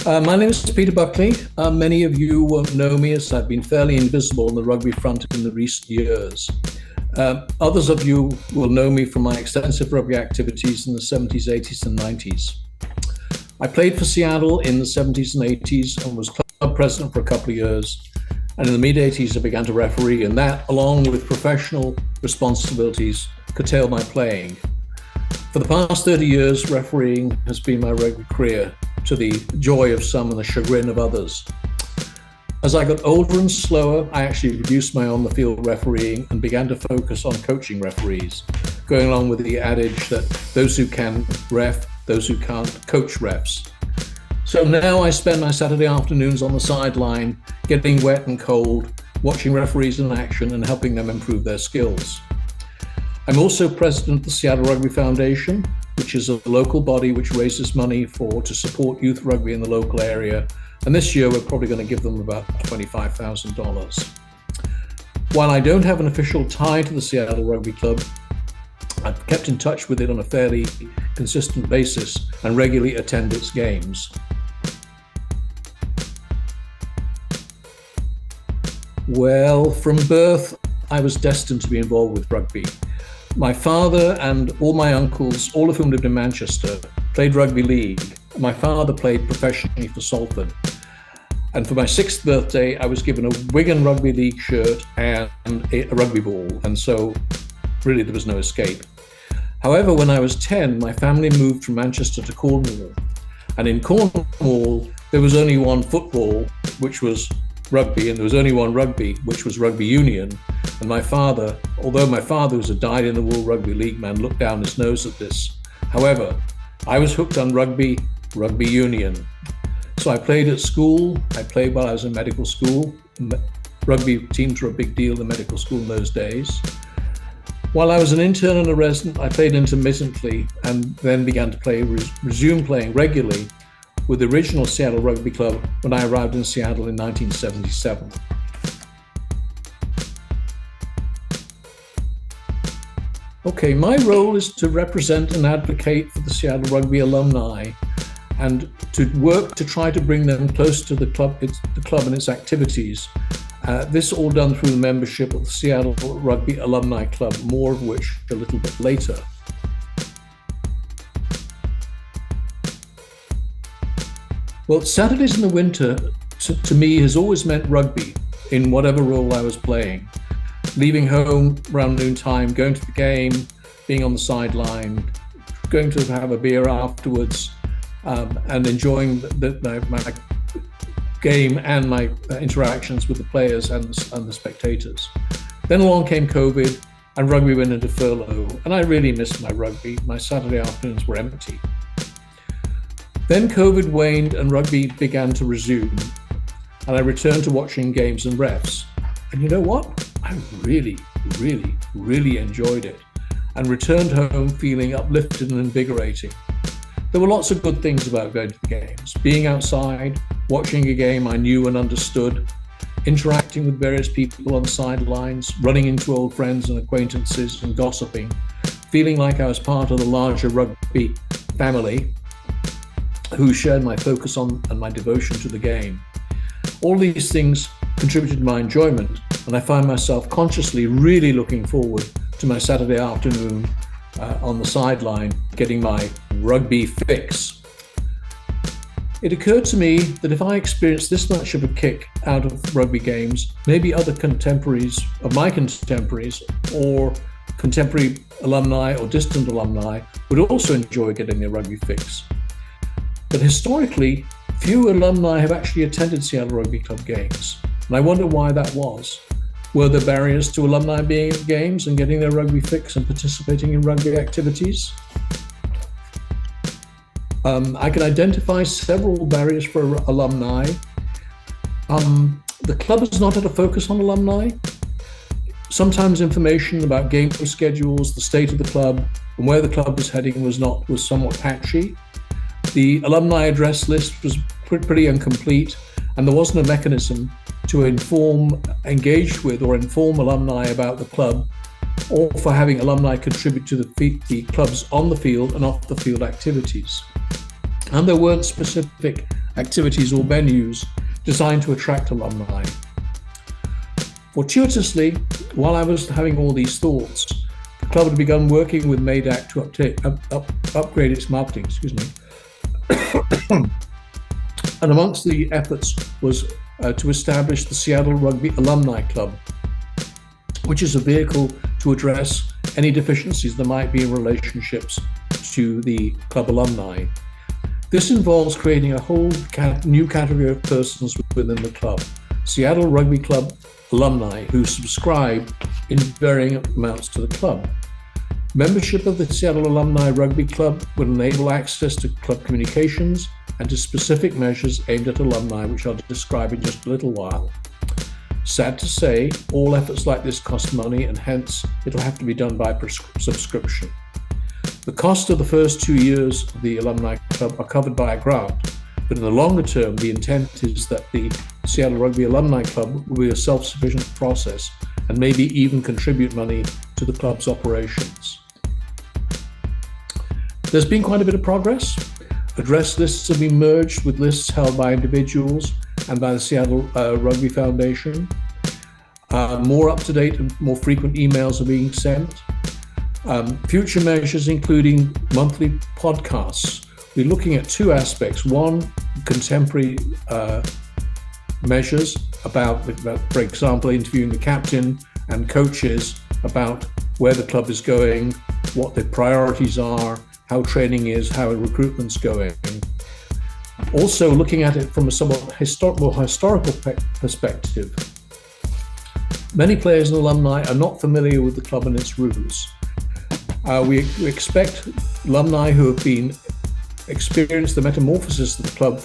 My name is Peter Buckley. Many of you won't know me as I've been fairly invisible on the rugby front in the recent years. Others of you will know me from my extensive rugby activities in the 70s, 80s and 90s. I played for Seattle in the 70s and 80s and was club president for a couple of years. And in the mid-80s, I began to referee, and that, along with professional responsibilities, curtailed my playing. For the past 30 years, refereeing has been my rugby career, to the joy of some and the chagrin of others. As I got older and slower, I actually reduced my on-the-field refereeing and began to focus on coaching referees, going along with the adage that those who can ref, those who can't coach refs. So now I spend my Saturday afternoons on the sideline, getting wet and cold, watching referees in action and helping them improve their skills. I'm also president of the Seattle Rugby Foundation, which is a local body which raises money to support youth rugby in the local area. And this year, we're probably going to give them about $25,000. While I don't have an official tie to the Seattle Rugby Club, I've kept in touch with it on a fairly consistent basis and regularly attend its games. Well, from birth, I was destined to be involved with rugby. My father and all my uncles, all of whom lived in Manchester, played rugby league. My father played professionally for Salford. And for my 6th birthday, I was given a Wigan Rugby League shirt and a rugby ball. And so really there was no escape. However, when I was 10, my family moved from Manchester to Cornwall. And in Cornwall, there was only one football, which was rugby, and there was only one rugby, which was rugby union. And my father, although my father was a dyed-in-the-wool rugby league man, looked down his nose at this. However, I was hooked on rugby union. So I played at school, I played while I was in medical school. Rugby teams were a big deal in medical school in those days. While I was an intern and a resident, I played intermittently and then began to resume playing regularly with the original Seattle Rugby Club when I arrived in Seattle in 1977. Okay, my role is to represent and advocate for the Seattle Rugby alumni and to work to try to bring them close to the club and its activities. This all done through the membership of the Seattle Rugby Alumni Club, more of which a little bit later. Well, Saturdays in the winter, to me, has always meant rugby in whatever role I was playing. Leaving home around noontime, going to the game, being on the sideline, going to have a beer afterwards, and enjoying my game and my interactions with the players and the spectators. Then along came COVID and rugby went into furlough, and I really missed my rugby. My Saturday afternoons were empty. Then COVID waned and rugby began to resume, and I returned to watching games and refs. And you know what? I really, really, really enjoyed it and returned home feeling uplifted and invigorating. There were lots of good things about going to the games, being outside, watching a game I knew and understood, interacting with various people on the sidelines, running into old friends and acquaintances and gossiping, feeling like I was part of the larger rugby family who shared my focus on and my devotion to the game. All these things contributed to my enjoyment, and I find myself consciously really looking forward to my Saturday afternoon on the sideline, getting my rugby fix. It occurred to me that if I experienced this much of a kick out of rugby games, maybe other contemporaries of my contemporaries or contemporary alumni or distant alumni would also enjoy getting their rugby fix. But historically, few alumni have actually attended Seattle Rugby Club games, and I wonder why that was. Were there barriers to alumni being at games and getting their rugby fix and participating in rugby activities? I can identify several barriers for alumni. The club has not had a focus on alumni. Sometimes information about game schedules, the state of the club, and where the club was heading was somewhat patchy. The alumni address list was pretty incomplete, and there wasn't a mechanism to engage with or inform alumni about the club, or for having alumni contribute to the club's on the field and off the field activities. And there weren't specific activities or venues designed to attract alumni. Fortuitously, while I was having all these thoughts, the club had begun working with MADAC to upgrade its marketing, and amongst the efforts was to establish the Seattle Rugby Alumni Club, which is a vehicle to address any deficiencies there might be in relationships to the club alumni. This involves creating a whole new category of persons within the club, Seattle Rugby Club alumni who subscribe in varying amounts to the club. Membership of the Seattle Alumni Rugby Club will enable access to club communications and to specific measures aimed at alumni, which I'll describe in just a little while. Sad to say, all efforts like this cost money, and hence it'll have to be done by subscription. The cost of the first 2 years of the Alumni Club are covered by a grant, but in the longer term, the intent is that the Seattle Rugby Alumni Club will be a self-sufficient process and maybe even contribute money to the club's operations. There's been quite a bit of progress. Address lists have been merged with lists held by individuals and by the Seattle Rugby Foundation. More up-to-date and more frequent emails are being sent. Future measures, including monthly podcasts. We're looking at two aspects. One, contemporary measures about, for example, interviewing the captain and coaches about where the club is going, what the priorities are, how training is, how recruitment's going. Also looking at it from a somewhat more historical perspective. Many players and alumni are not familiar with the club and its roots. We expect alumni who have experienced the metamorphosis of the club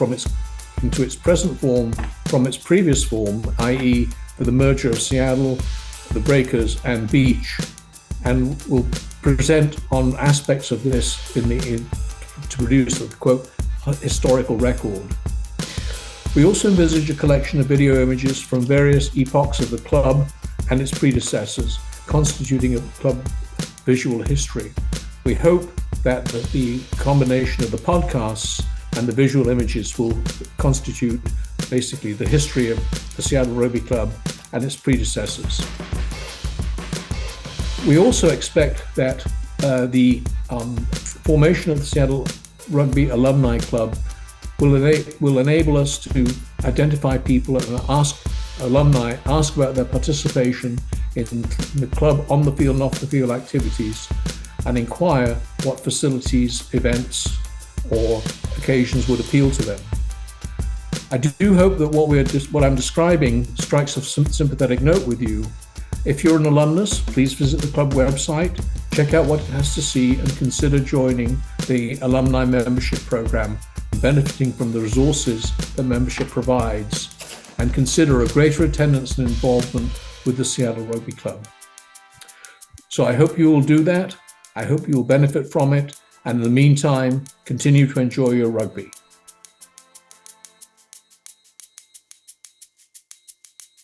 into its present form from its previous form, i.e. with the merger of Seattle, the Breakers and Beach, and will present on aspects of this to produce the quote historical record. We also envisage a collection of video images from various epochs of the club and its predecessors, constituting a club visual history. We hope that the combination of the podcasts and the visual images will constitute basically the history of the Seattle Rugby Club and its predecessors. We also expect that the formation of the Seattle Rugby Alumni Club will enable us to identify people and ask about their participation in the club on the field and off the field activities, and inquire what facilities, events, or occasions would appeal to them. I do hope that what I'm describing strikes a sympathetic note with you. If you're an alumnus, please visit the club website, check out what it has to see, and consider joining the alumni membership program, benefiting from the resources that membership provides, and consider a greater attendance and involvement with the Seattle Rugby Club. So I hope you will do that. I hope you will benefit from it. And in the meantime, continue to enjoy your rugby.